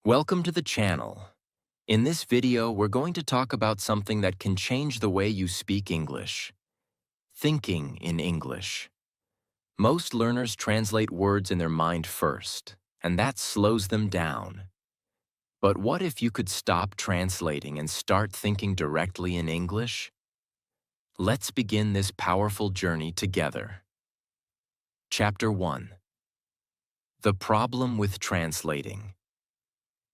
Welcome to the channel. In this video, we're going to talk about something that can change the way you speak English. Thinking in English. Most learners translate words in their mind first, and that slows them down. But what if you could stop translating and start thinking directly in English? Let's begin this powerful journey together. Chapter 1. The problem with translating.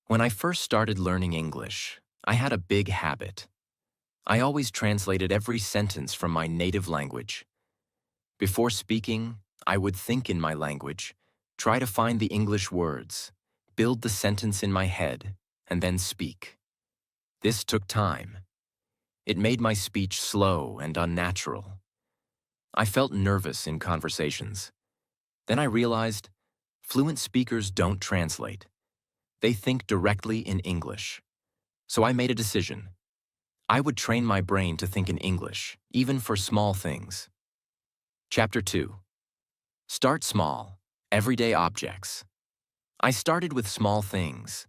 When I first started learning English, I had a big habit. I always translated every sentence from my native language. Before speaking, I would think in my language, try to find the English words, build the sentence in my head, and then speak. This took time. It made my speech slow and unnatural. I felt nervous in conversations. Then I realized, fluent speakers don't translate. They think directly in English. So I made a decision. I would train my brain to think in English, even for small things. Chapter 2. Start small, everyday objects. I started with small things.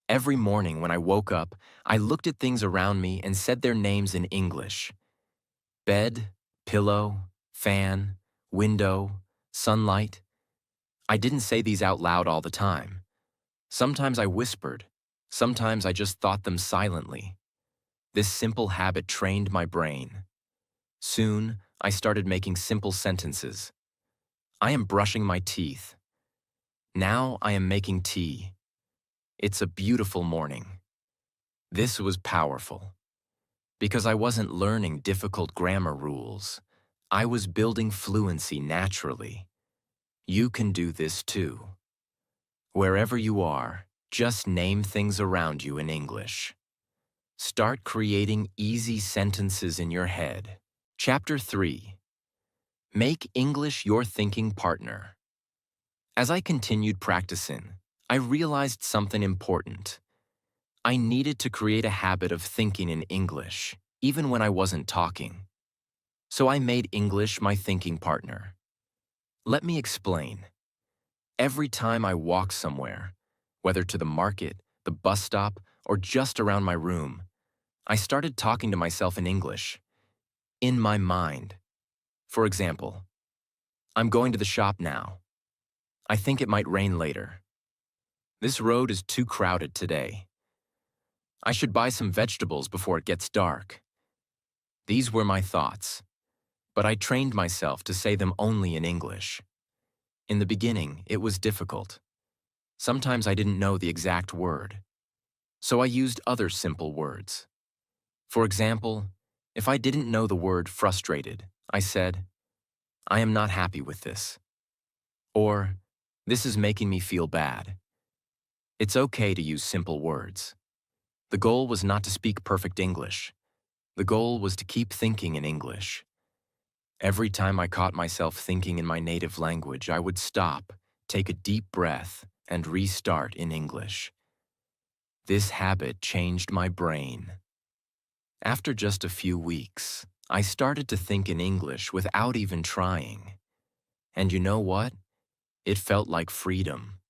Every morning when I woke up, I looked at things around me and said their names in English. Bed, pillow, fan, window, sunlight. I didn't say these out loud all the time. Sometimes I whispered, sometimes I just thought them silently. This simple habit trained my brain. Soon, I started making simple sentences. I am brushing my teeth. Now I am making tea. It's a beautiful morning. This was powerful. Because I wasn't learning difficult grammar rules. I was building fluency naturally. You can do this too. Wherever you are, just name things around you in English. Start creating easy sentences in your head. Chapter 3. Make English your thinking partner. As I continued practicing, I realized something important. I needed to create a habit of thinking in English, even when I wasn't talking. So I made English my thinking partner. Let me explain. Every time I walk somewhere, whether to the market, the bus stop, or just around my room, I started talking to myself in English, in my mind. For example, I'm going to the shop now. I think it might rain later. This road is too crowded today. I should buy some vegetables before it gets dark. These were my thoughts, but I trained myself to say them only in English. In the beginning, it was difficult. Sometimes I didn't know the exact word. So I used other simple words. For example, if I didn't know the word frustrated, I said, I am not happy with this. Or, this is making me feel bad. It's okay to use simple words. The goal was not to speak perfect English. The goal was to keep thinking in English. Every time I caught myself thinking in my native language, I would stop, take a deep breath, and restart in English. This habit changed my brain. After just a few weeks, I started to think in English without even trying. And you know what? It felt like freedom.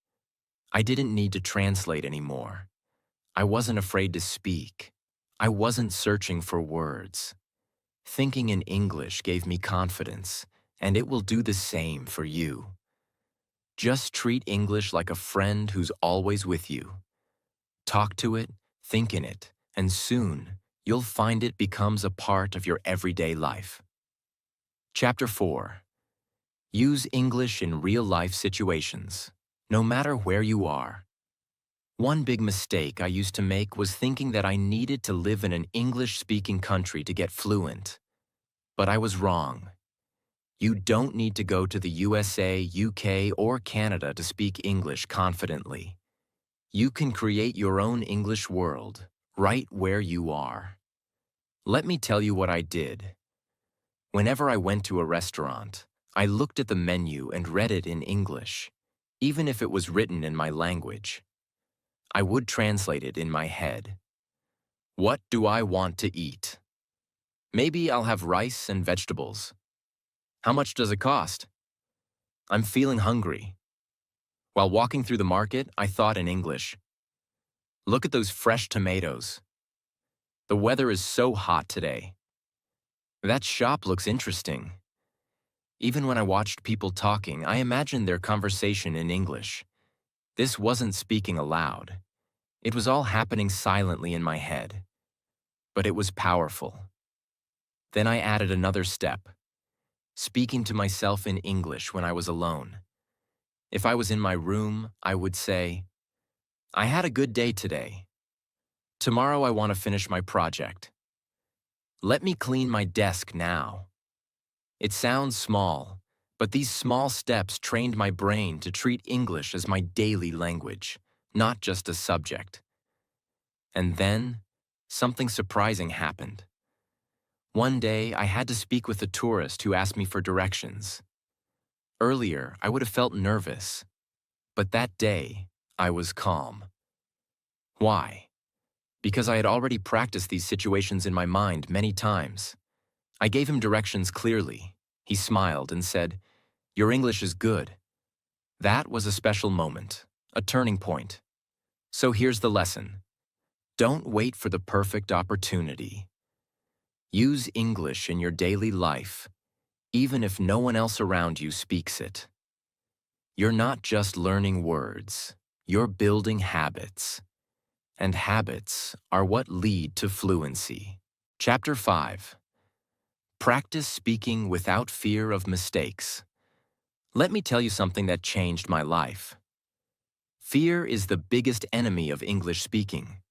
I didn't need to translate anymore. I wasn't afraid to speak. I wasn't searching for words. Thinking in English gave me confidence, and it will do the same for you. Just treat English like a friend who's always with you. Talk to it, think in it, and soon you'll find it becomes a part of your everyday life. Chapter 4. Use English in real-life situations, no matter where you are. One big mistake I used to make was thinking that I needed to live in an English-speaking country to get fluent. But I was wrong. You don't need to go to the USA, UK, or Canada to speak English confidently. You can create your own English world, right where you are. Let me tell you what I did. Whenever I went to a restaurant, I looked at the menu and read it in English, even if it was written in my language. I would translate it in my head. What do I want to eat? Maybe I'll have rice and vegetables. How much does it cost? I'm feeling hungry. While walking through the market, I thought in English. Look at those fresh tomatoes. The weather is so hot today. That shop looks interesting. Even when I watched people talking, I imagined their conversation in English. This wasn't speaking aloud. It was all happening silently in my head. But it was powerful. Then I added another step, speaking to myself in English when I was alone. If I was in my room, I would say, I had a good day today. Tomorrow I want to finish my project. Let me clean my desk now. It sounds small, but these small steps trained my brain to treat English as my daily language, not just a subject. And then, something surprising happened. One day, I had to speak with a tourist who asked me for directions. Earlier, I would have felt nervous, but that day, I was calm. Why? Because I had already practiced these situations in my mind many times. I gave him directions clearly. He smiled and said, "Your English is good." That was a special moment, a turning point. So here's the lesson. Don't wait for the perfect opportunity. Use English in your daily life, even if no one else around you speaks it. You're not just learning words, you're building habits. And habits are what lead to fluency. Chapter 5. Practice speaking without fear of mistakes. Let me tell you something that changed my life. Fear is the biggest enemy of English speaking.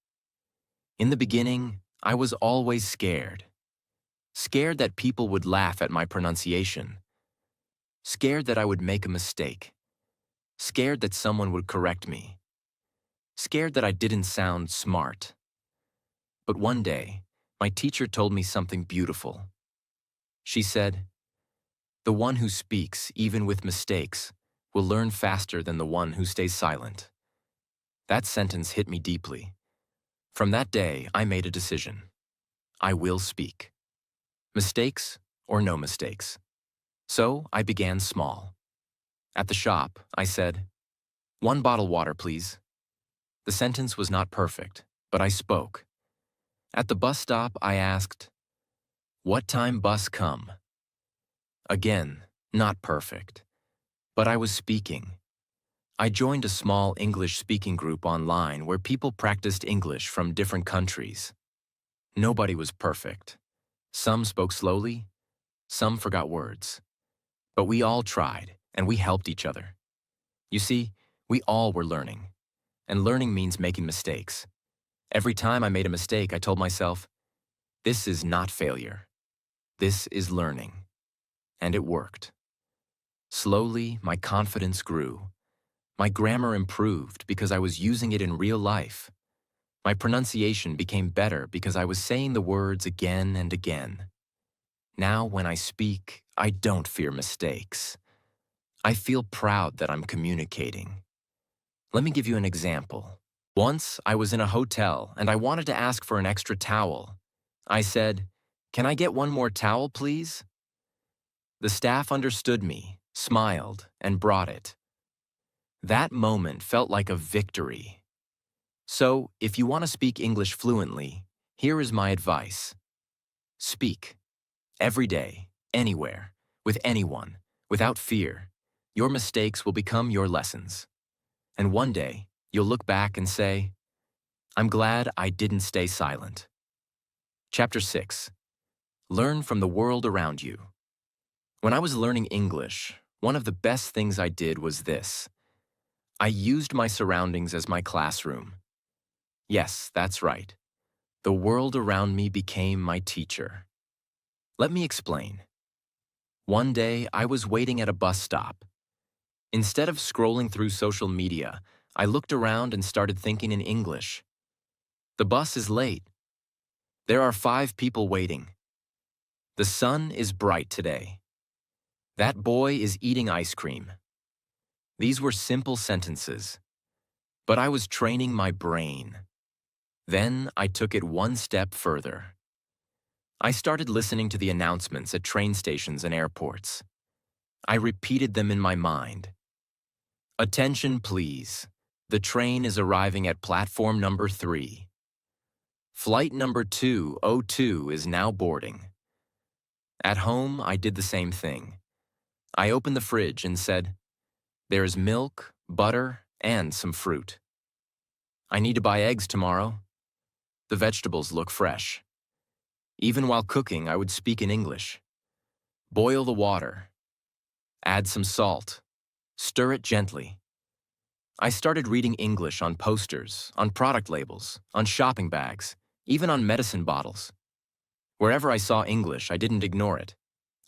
In the beginning, I was always scared. Scared that people would laugh at my pronunciation. Scared that I would make a mistake. Scared that someone would correct me. Scared that I didn't sound smart. But one day, my teacher told me something beautiful. She said, "The one who speaks, even with mistakes, will learn faster than the one who stays silent." That sentence hit me deeply. From that day, I made a decision. I will speak. Mistakes or no mistakes. So I began small. At the shop, I said, "1 bottle water, please." The sentence was not perfect, but I spoke. At the bus stop, I asked, "What time bus come?" Again, not perfect, but I was speaking. I joined a small English speaking group online where people practiced English from different countries. Nobody was perfect. Some spoke slowly, some forgot words. But we all tried, and we helped each other. You see, we all were learning, and learning means making mistakes. Every time I made a mistake, I told myself, this is not failure. This is learning. And it worked. Slowly, my confidence grew. My grammar improved because I was using it in real life. My pronunciation became better because I was saying the words again and again. Now, when I speak, I don't fear mistakes. I feel proud that I'm communicating. Let me give you an example. Once, I was in a hotel and I wanted to ask for an extra towel. I said, "Can I get one more towel, please?" The staff understood me, smiled, and brought it. That moment felt like a victory. So, if you want to speak English fluently, here is my advice. Speak. Every day, anywhere, with anyone, without fear. Your mistakes will become your lessons. And one day, you'll look back and say, "I'm glad I didn't stay silent." Chapter 6. Learn from the world around you. When I was learning English, one of the best things I did was this. I used my surroundings as my classroom. Yes, that's right. The world around me became my teacher. Let me explain. One day, I was waiting at a bus stop. Instead of scrolling through social media, I looked around and started thinking in English. The bus is late. There are 5 people waiting. The sun is bright today. That boy is eating ice cream. These were simple sentences, but I was training my brain. Then I took it one step further. I started listening to the announcements at train stations and airports. I repeated them in my mind. "Attention, please. The train is arriving at platform number 3. Flight number 202 is now boarding. At home, I did the same thing. I opened the fridge and said, "There's milk, butter, and some fruit. I need to buy eggs tomorrow. The vegetables look fresh." Even while cooking, I would speak in English. Boil the water. Add some salt. Stir it gently. I started reading English on posters, on product labels, on shopping bags, even on medicine bottles. Wherever I saw English, I didn't ignore it.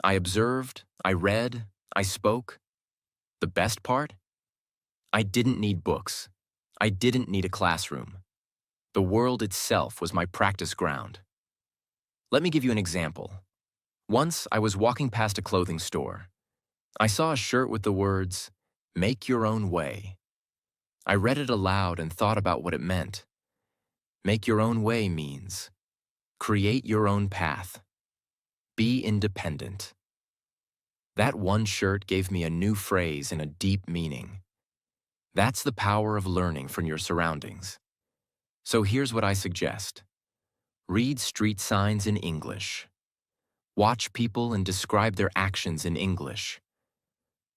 I observed, I read, I spoke. The best part? I didn't need books. I didn't need a classroom. The world itself was my practice ground. Let me give you an example. Once I was walking past a clothing store. I saw a shirt with the words, "Make your own way." I read it aloud and thought about what it meant. Make your own way means create your own path. Be independent. That one shirt gave me a new phrase and a deep meaning. That's the power of learning from your surroundings. So here's what I suggest. Read street signs in English. Watch people and describe their actions in English.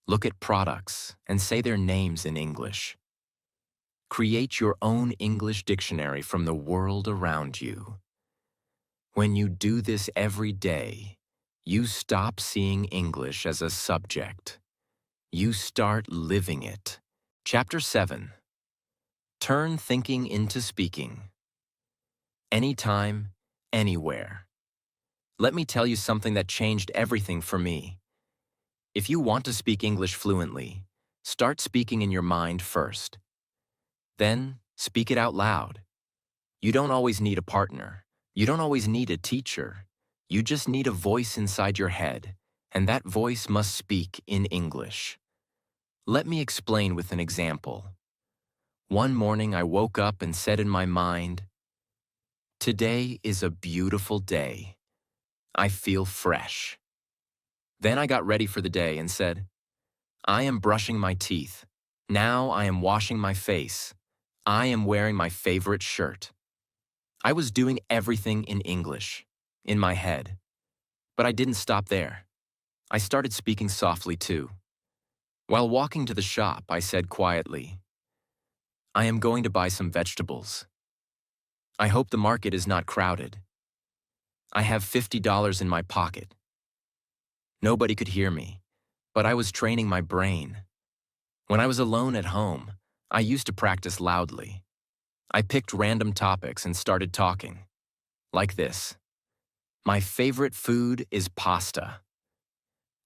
Look at products and say their names in English. Create your own English dictionary from the world around you. When you do this every day, you stop seeing English as a subject. You start living it. Chapter 7. Turn thinking into speaking. Anytime, anywhere. Let me tell you something that changed everything for me. If you want to speak English fluently, start speaking in your mind first. Then, speak it out loud. You don't always need a partner. You don't always need a teacher. You just need a voice inside your head, and that voice must speak in English. Let me explain with an example. One morning I woke up and said in my mind, "Today is a beautiful day. I feel fresh." Then I got ready for the day and said, "I am brushing my teeth. Now I am washing my face. I am wearing my favorite shirt." I was doing everything in English, in my head. But I didn't stop there. I started speaking softly too. While walking to the shop, I said quietly, "I am going to buy some vegetables. I hope the market is not crowded. I have $50 in my pocket." Nobody could hear me, but I was training my brain. When I was alone at home, I used to practice loudly. I picked random topics and started talking. Like this. My favorite food is pasta.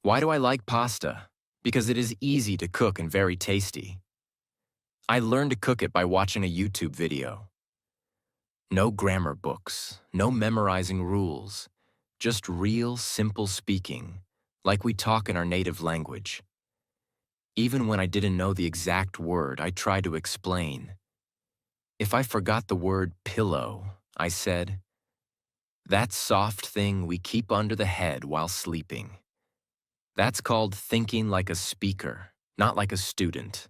Why do I like pasta? Because it is easy to cook and very tasty. I learned to cook it by watching a YouTube video. No grammar books, no memorizing rules, just real, simple speaking, like we talk in our native language. Even when I didn't know the exact word, I tried to explain. If I forgot the word pillow, I said, "That soft thing we keep under the head while sleeping." That's called thinking like a speaker, not like a student.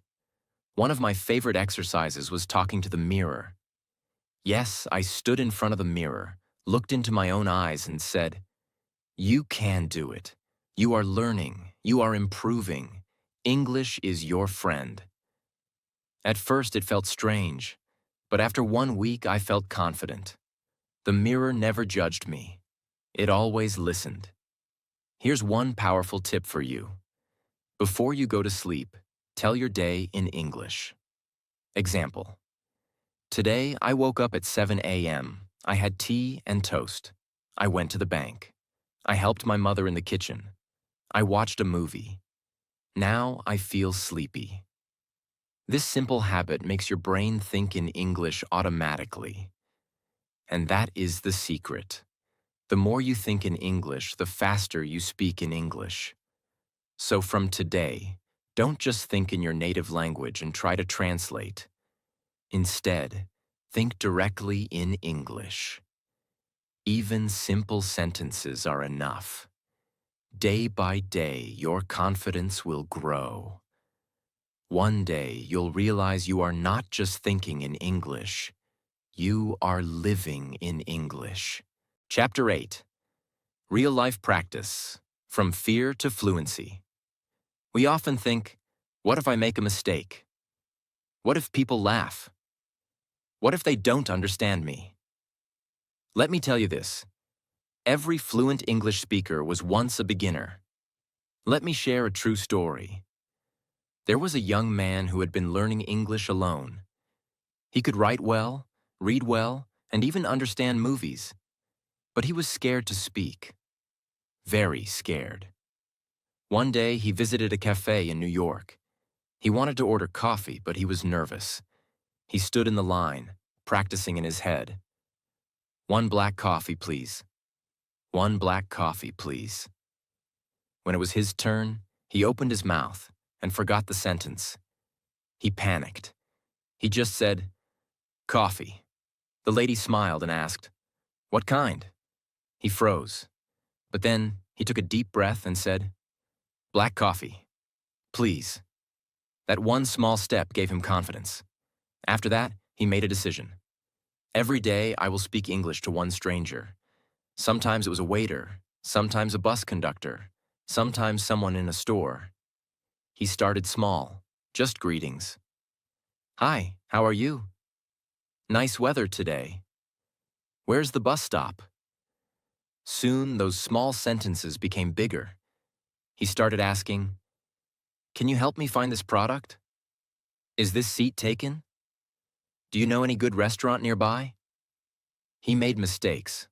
One of my favorite exercises was talking to the mirror. Yes, I stood in front of the mirror, looked into my own eyes and said, "You can do it. You are learning. You are improving. English is your friend." At first it felt strange, but after 1 week I felt confident. The mirror never judged me. It always listened. Here's one powerful tip for you. Before you go to sleep, tell your day in English. Example. Today I woke up at 7 a.m. I had tea and toast. I went to the bank. I helped my mother in the kitchen. I watched a movie. Now I feel sleepy. This simple habit makes your brain think in English automatically. And that is the secret. The more you think in English, the faster you speak in English. So from today, don't just think in your native language and try to translate. Instead, think directly in English. Even simple sentences are enough. Day by day, your confidence will grow. One day, you'll realize you are not just thinking in English. You are living in English. Chapter 8. Real-life practice. From fear to fluency. We often think, what if I make a mistake? What if people laugh? What if they don't understand me? Let me tell you this. Every fluent English speaker was once a beginner. Let me share a true story. There was a young man who had been learning English alone. He could write well, read well, and even understand movies. But he was scared to speak. Very scared. One day, he visited a cafe in New York. He wanted to order coffee, but he was nervous. He stood in the line, practicing in his head. "One black coffee, please. One black coffee, please." When it was his turn, he opened his mouth and forgot the sentence. He panicked. He just said, "Coffee." The lady smiled and asked, "What kind?" He froze. But then he took a deep breath and said, "Black coffee, please." That one small step gave him confidence. After that, he made a decision. Every day, I will speak English to one stranger. Sometimes it was a waiter, sometimes a bus conductor, sometimes someone in a store. He started small, just greetings. "Hi, how are you?" "Nice weather today." "Where's the bus stop?" Soon, those small sentences became bigger. He started asking, "Can you help me find this product? Is this seat taken? Do you know any good restaurant nearby?" He made mistakes.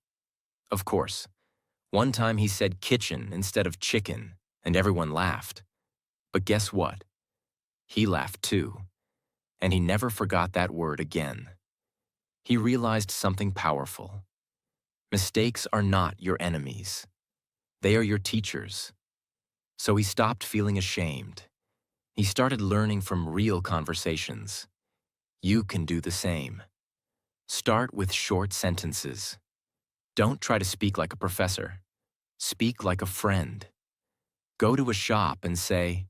Of course. One time he said kitchen instead of chicken, and everyone laughed. But guess what? He laughed too, and he never forgot that word again. He realized something powerful. Mistakes are not your enemies. They are your teachers. So he stopped feeling ashamed. He started learning from real conversations. You can do the same. Start with short sentences. Don't try to speak like a professor. Speak like a friend. Go to a shop and say,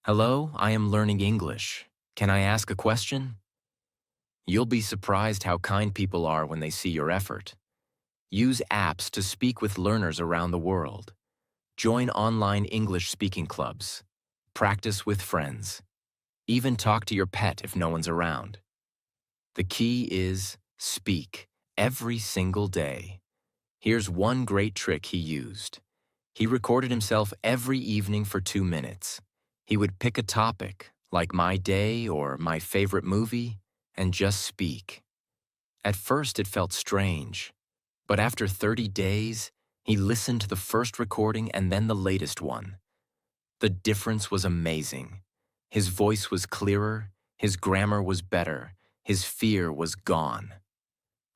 "Hello, I am learning English. Can I ask a question?" You'll be surprised how kind people are when they see your effort. Use apps to speak with learners around the world. Join online English speaking clubs. Practice with friends. Even talk to your pet if no one's around. The key is speak every single day. Here's one great trick he used. He recorded himself every evening for 2 minutes. He would pick a topic, like my day or my favorite movie, and just speak. At first, it felt strange, but after 30 days, he listened to the first recording and then the latest one. The difference was amazing. His voice was clearer, his grammar was better, his fear was gone.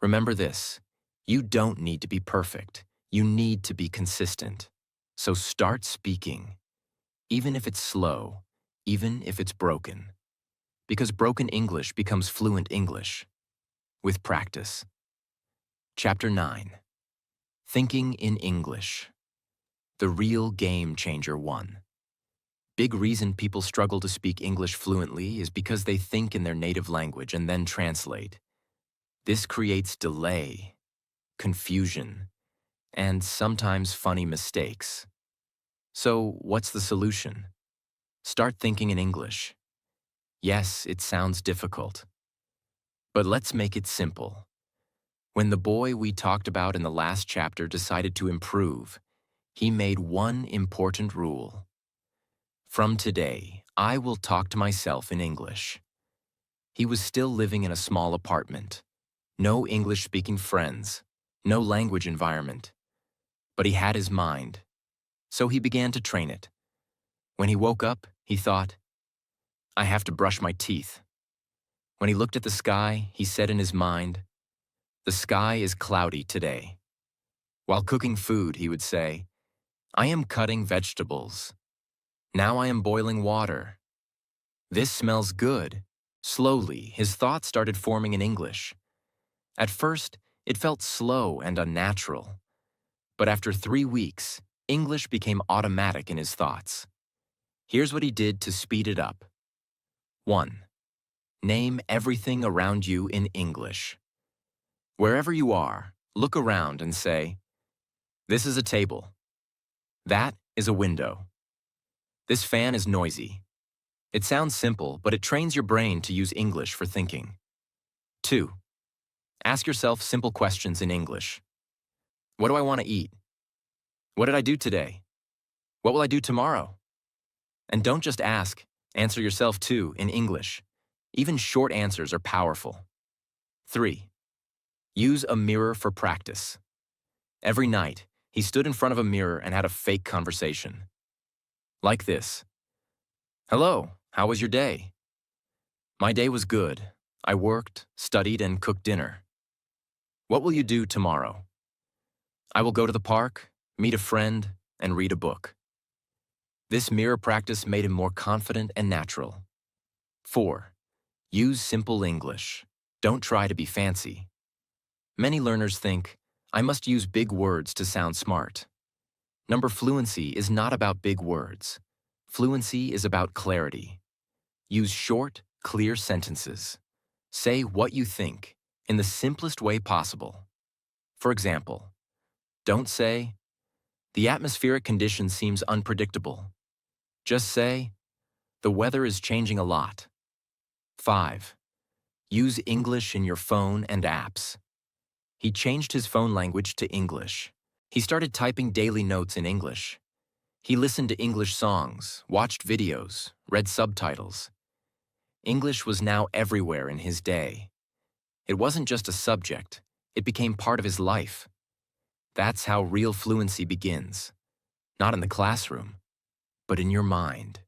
Remember this, you don't need to be perfect. You need to be consistent. So start speaking, even if it's slow, even if it's broken. Because broken English becomes fluent English with practice. Chapter 9. Thinking in English. The real game changer 1. Big reason people struggle to speak English fluently is because they think in their native language and then translate. This creates delay, confusion, and sometimes funny mistakes. So, what's the solution? Start thinking in English. Yes, it sounds difficult. But let's make it simple. When the boy we talked about in the last chapter decided to improve, he made one important rule. From today, I will talk to myself in English. He was still living in a small apartment. No English-speaking friends, no language environment. But he had his mind, so he began to train it. When he woke up, he thought, "I have to brush my teeth." When he looked at the sky, he said in his mind, "The sky is cloudy today." While cooking food, he would say, "I am cutting vegetables. Now I am boiling water. This smells good." Slowly, his thoughts started forming in English. At first, it felt slow and unnatural. But after 3 weeks, English became automatic in his thoughts. Here's what he did to speed it up. 1. Name everything around you in English. Wherever you are, look around and say, "This is a table. That is a window. This fan is noisy." It sounds simple, but it trains your brain to use English for thinking. 2. Ask yourself simple questions in English. What do I want to eat? What did I do today? What will I do tomorrow? And don't just ask, answer yourself too in English. Even short answers are powerful. 3. Use a mirror for practice. Every night, he stood in front of a mirror and had a fake conversation. Like this. "Hello, how was your day?" "My day was good. I worked, studied, and cooked dinner." "What will you do tomorrow?" "I will go to the park, meet a friend, and read a book." This mirror practice made him more confident and natural. 4. Use simple English. Don't try to be fancy. Many learners think, "I must use big words to sound smart." Fluency is not about big words. Fluency is about clarity. Use short, clear sentences. Say what you think in the simplest way possible. For example, don't say, "The atmospheric condition seems unpredictable." Just say, "The weather is changing a lot." 5. Use English in your phone and apps. He changed his phone language to English. He started typing daily notes in English. He listened to English songs, watched videos, read subtitles. English was now everywhere in his day. It wasn't just a subject, it became part of his life. That's how real fluency begins. Not in the classroom, but in your mind.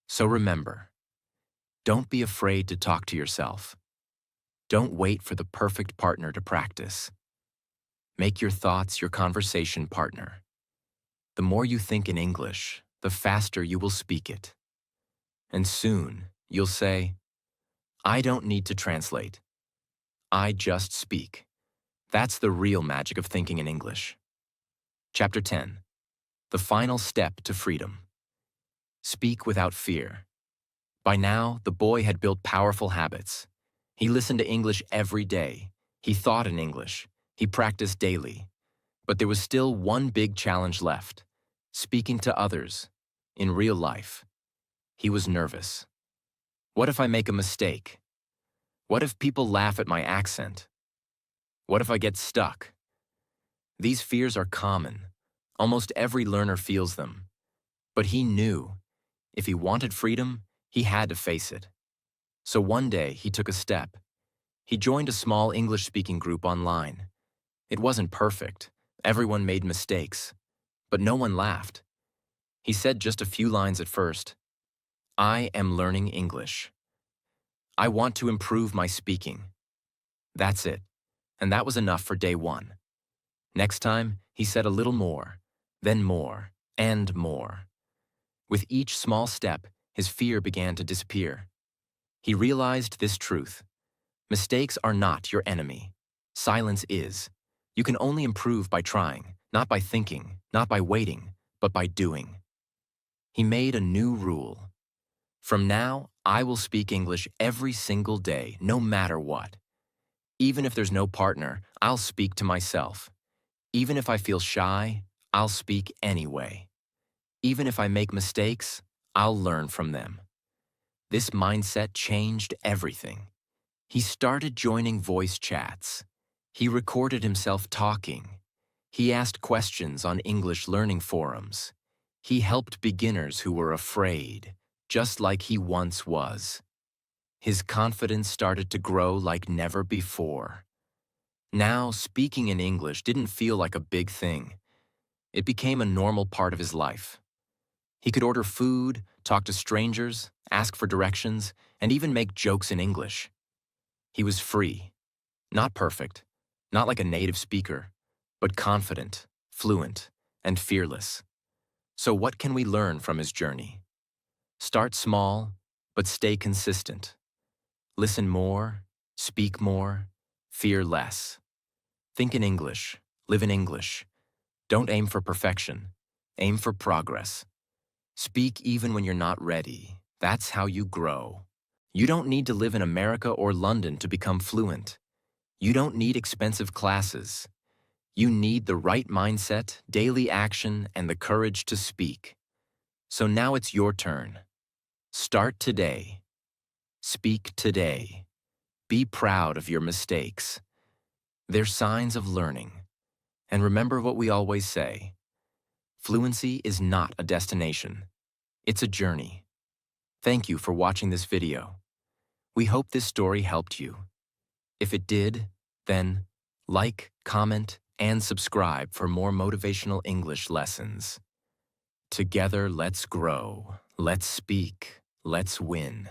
So remember, don't be afraid to talk to yourself. Don't wait for the perfect partner to practice. Make your thoughts your conversation partner. The more you think in English, the faster you will speak it. And soon, you'll say, "I don't need to translate. I just speak." That's the real magic of thinking in English. Chapter 10. The final step to freedom. Speak without fear. By now, the boy had built powerful habits. He listened to English every day. He thought in English. He practiced daily. But there was still one big challenge left: speaking to others, in real life. He was nervous. What if I make a mistake? What if people laugh at my accent? What if I get stuck? These fears are common. Almost every learner feels them. But he knew, if he wanted freedom, he had to face it. So one day, he took a step. He joined a small English-speaking group online. It wasn't perfect. Everyone made mistakes. But no one laughed. He said just a few lines at first. "I am learning English. I want to improve my speaking." That's it. And that was enough for day one. Next time, he said a little more, then more, and more. With each small step, his fear began to disappear. He realized this truth. Mistakes are not your enemy. Silence is. You can only improve by trying, not by thinking, not by waiting, but by doing. He made a new rule. From now, I will speak English every single day, no matter what. Even if there's no partner, I'll speak to myself. Even if I feel shy, I'll speak anyway. Even if I make mistakes, I'll learn from them. This mindset changed everything. He started joining voice chats. He recorded himself talking. He asked questions on English learning forums. He helped beginners who were afraid, just like he once was. His confidence started to grow like never before. Now, speaking in English didn't feel like a big thing. It became a normal part of his life. He could order food, talk to strangers, ask for directions, and even make jokes in English. He was free. Not perfect, not like a native speaker, but confident, fluent, and fearless. So what can we learn from his journey? Start small, but stay consistent. Listen more, speak more, fear less. Think in English, live in English. Don't aim for perfection, aim for progress. Speak even when you're not ready. That's how you grow. You don't need to live in America or London to become fluent. You don't need expensive classes. You need the right mindset, daily action, and the courage to speak. So now it's your turn. Start today. Speak today. Be proud of your mistakes. They're signs of learning. And remember what we always say. Fluency is not a destination. It's a journey. Thank you for watching this video. We hope this story helped you. If it did, then like, comment, and subscribe for more motivational English lessons. Together, let's grow, let's speak, let's win.